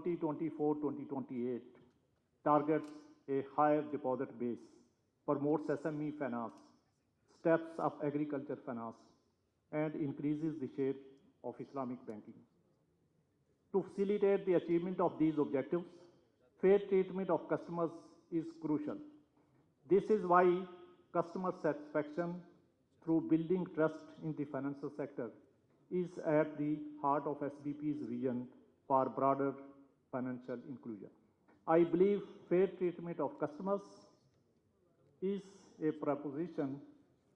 2024-2028 targets a higher deposit base, promotes SME finance, steps up agriculture finance, and increases the share of Islamic banking. To facilitate the achievement of these objectives, fair treatment of customers is crucial. This is why customer satisfaction through building trust in the financial sector is at the heart of SBP's vision for broader financial inclusion. I believe fair treatment of customers is a proposition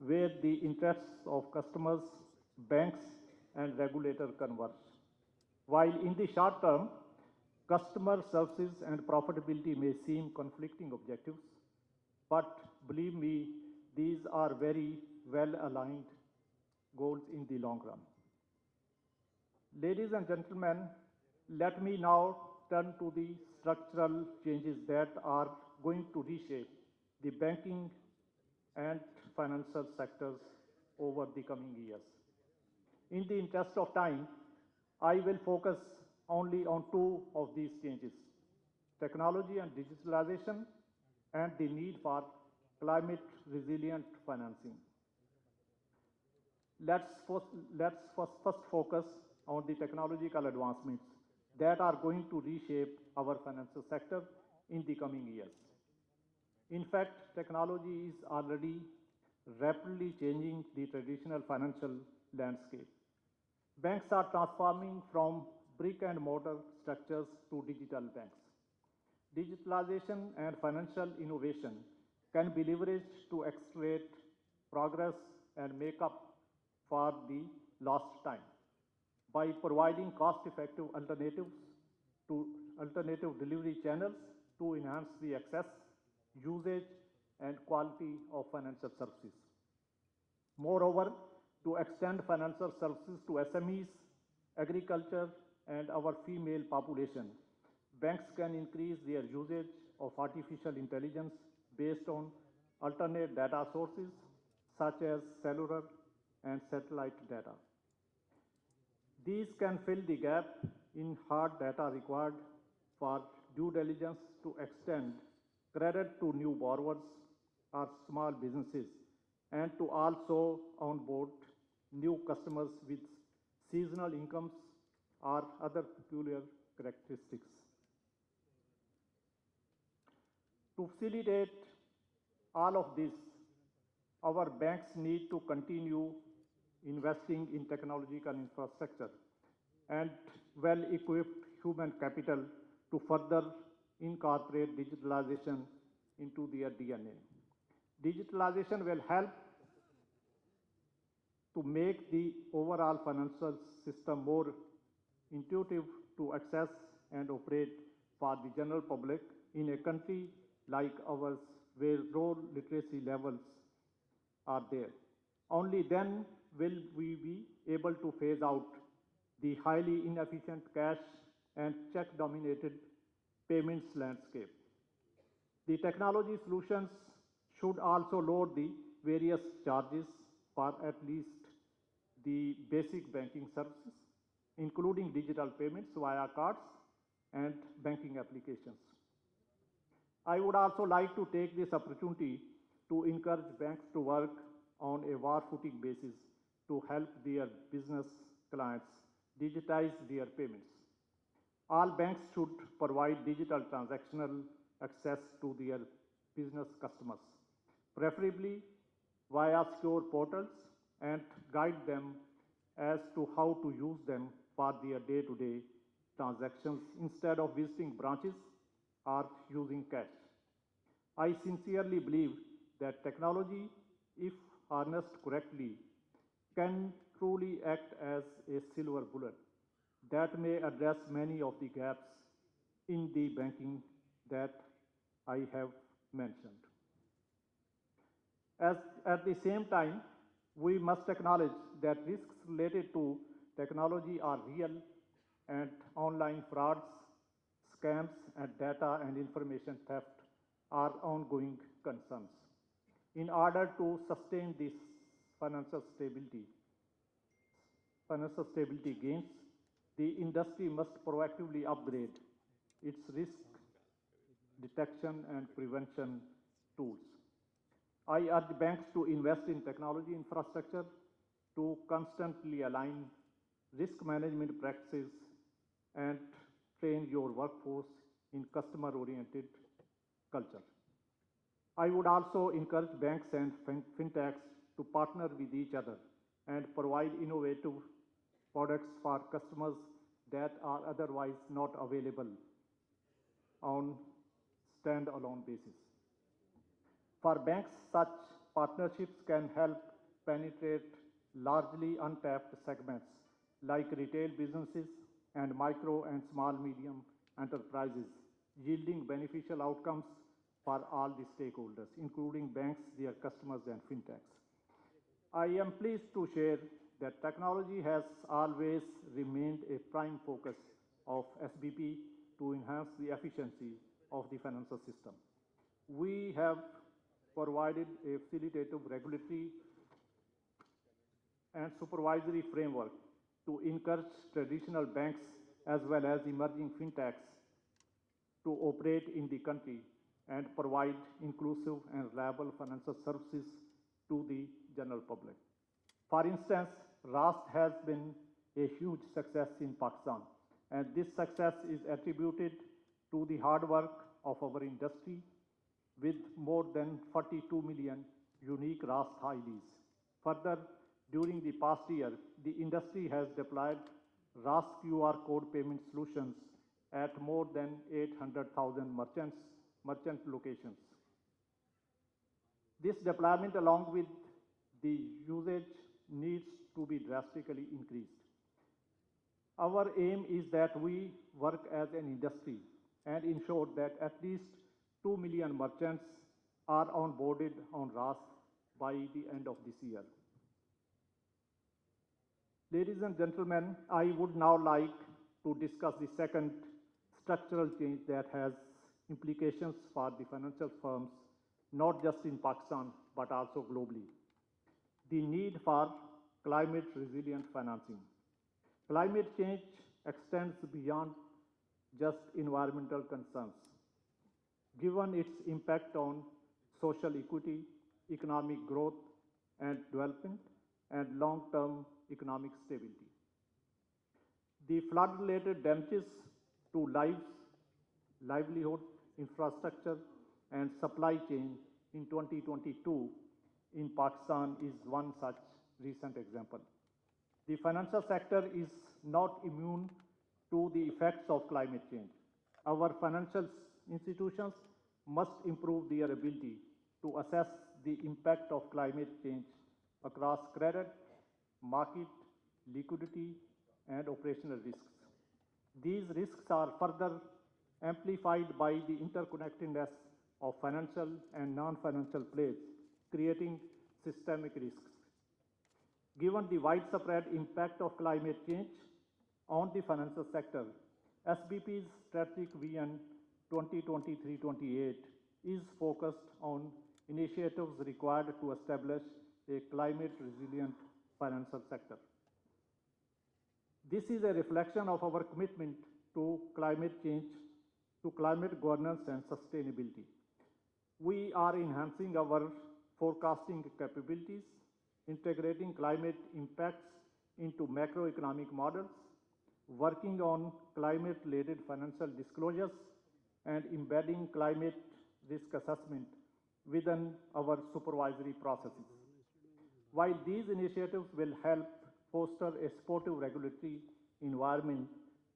where the interests of customers, banks, and regulator converge. While in the short term, customer services and profitability may seem conflicting objectives, but believe me, these are very well aligned goals in the long run. Ladies and gentlemen, let me now turn to the structural changes that are going to reshape the banking and financial sectors over the coming years. In the interest of time, I will focus only on two of these changes: technology and digitalization, and the need for climate resilient financing. Let's first focus on the technological advancements that are going to reshape our financial sector in the coming years. In fact, technology is already rapidly changing the traditional financial landscape. Banks are transforming from brick and mortar structures to digital banks. Digitalization and financial innovation can be leveraged to accelerate progress and make up for the lost time by providing cost-effective alternative delivery channels to enhance the access, usage, and quality of financial services. Moreover, to extend financial services to SMEs, agriculture, and our female population, banks can increase their usage of artificial intelligence based on alternate data sources such as cellular and satellite data. These can fill the gap in hard data required for due diligence to extend credit to new borrowers or small businesses, and to also onboard new customers with seasonal incomes or other peculiar characteristics. To facilitate all of this, our banks need to continue investing in technological infrastructure and well-equipped human capital to further incorporate digitalization into their DNA. Digitalization will help to make the overall financial system more intuitive to access and operate for the general public in a country like ours where low literacy levels are there. Only then will we be able to phase out the highly inefficient cash and check-dominated payments landscape. The technology solutions should also load the various charges for at least the basic banking services, including digital payments via cards and banking applications. I would also like to take this opportunity to encourage banks to work on a war-footing basis to help their business clients digitize their payments. All banks should provide digital transactional access to their business customers, preferably via secure portals, and guide them as to how to use them for their day-to-day transactions instead of visiting branches or using cash. I sincerely believe that technology, if harnessed correctly, can truly act as a silver bullet that may address many of the gaps in the banking that I have mentioned. At the same time, we must acknowledge that risks related to technology are real, and online frauds, scams, and data and information theft are ongoing concerns. In order to sustain this financial stability gains, the industry must proactively upgrade its risk detection and prevention tools. I urge banks to invest in technology infrastructure to constantly align risk management practices and train your workforce in customer-oriented culture. I would also encourage banks and fintechs to partner with each other and provide innovative products for customers that are otherwise not available on stand-alone basis. For banks, such partnerships can help penetrate largely untapped segments like retail businesses and micro and small medium enterprises, yielding beneficial outcomes for all the stakeholders, including banks, their customers, and fintechs. I am pleased to share that technology has always remained a prime focus of SBP to enhance the efficiency of the financial system. We have provided a facilitative regulatory and supervisory framework to encourage traditional banks as well as emerging fintechs to operate in the country and provide inclusive and reliable financial services to the general public. For instance, RAST has been a huge success in Pakistan, and this success is attributed to the hard work of our industry with more than 42 million unique RAST IDs. Further, during the past year, the industry has deployed RAST QR code payment solutions at more than 800,000 merchant locations. This deployment, along with the usage, needs to be drastically increased. Our aim is that we work as an industry and ensure that at least 2 million merchants are onboarded on RAST by the end of this year. Ladies and gentlemen, I would now like to discuss the second structural change that has implications for the financial firms, not just in Pakistan, but also globally. The need for climate resilient financing. Climate change extends beyond just environmental concerns. Given its impact on social equity, economic growth and development, and long-term economic stability. The flood-related damages to lives, livelihood, infrastructure, and supply chain in 2022 in Pakistan is one such recent example. The financial sector is not immune to the effects of climate change. Our financial institutions must improve their ability to assess the impact of climate change across credit, market, liquidity, and operational risks. These risks are further amplified by the interconnectedness of financial and non-financial players, creating systemic risks. Given the widespread impact of climate change on the financial sector, SBP's strategic vision 2023-28 is focused on initiatives required to establish a climate-resilient financial sector. This is a reflection of our commitment to climate change, to climate governance and sustainability. We are enhancing our forecasting capabilities, integrating climate impacts into macroeconomic models, working on climate-related financial disclosures, and embedding climate risk assessment within our supervisory processes. While these initiatives will help foster a supportive regulatory environment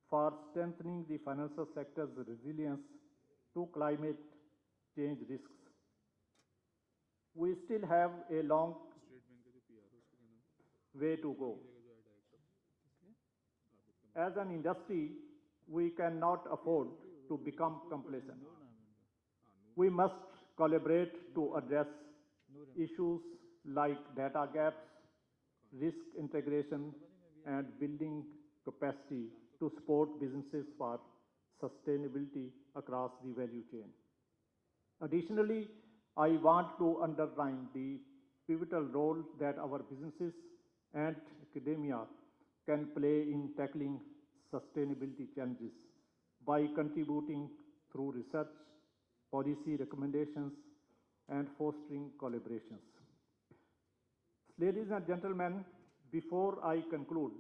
for strengthening the financial sector's resilience to climate change risks, we still have a long way to go. As an industry, we cannot afford to become complacent. We must collaborate to address issues like data gaps, risk integration, and building capacity to support businesses for sustainability across the value chain. Additionally, I want to underline the pivotal role that our businesses and academia can play in tackling sustainability challenges by contributing through research, policy recommendations, and fostering collaborations. Ladies and gentlemen, before I conclude,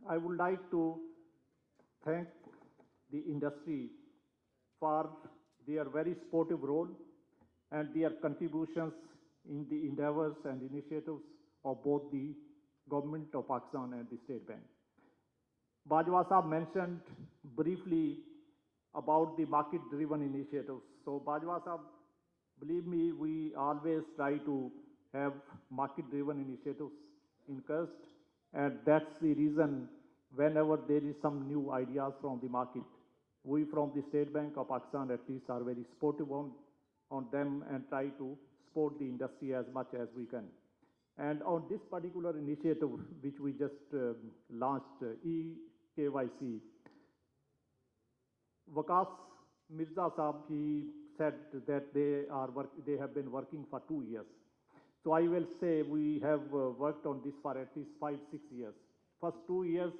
I would like to thank the industry for their very supportive role and their contributions in the endeavors and initiatives of both the government of Pakistan and the State Bank. Bajwa Saab mentioned briefly about the market-driven initiatives. So Bajwa Saab, believe me, we always try to have market-driven initiatives encouraged, and that's the reason whenever there is some new ideas from the market, we from the State Bank of Pakistan at least are very supportive on them and try to support the industry as much as we can. And on this particular initiative, which we just launched, eKYC, Waqas Mirza Saab, he said that they have been working for 2 years. So I will say we have worked on this for at least 5-6 years. First 2 years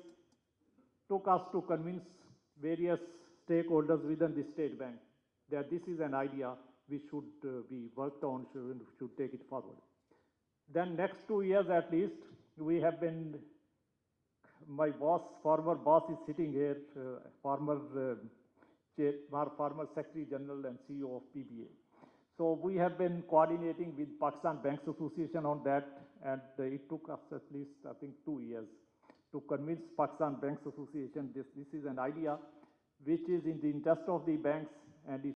took us to convince various stakeholders within the State Bank that this is an idea which should be worked on, should take it forward. Then next 2 years at least, we have been, my boss, former boss is sitting here, former Secretary General and CEO of PBA. So we have been coordinating with Pakistan Banks Association on that, and it took us at least, I think, 2 years to convince Pakistan Banks Association this is an idea which is in the interest of the banks and it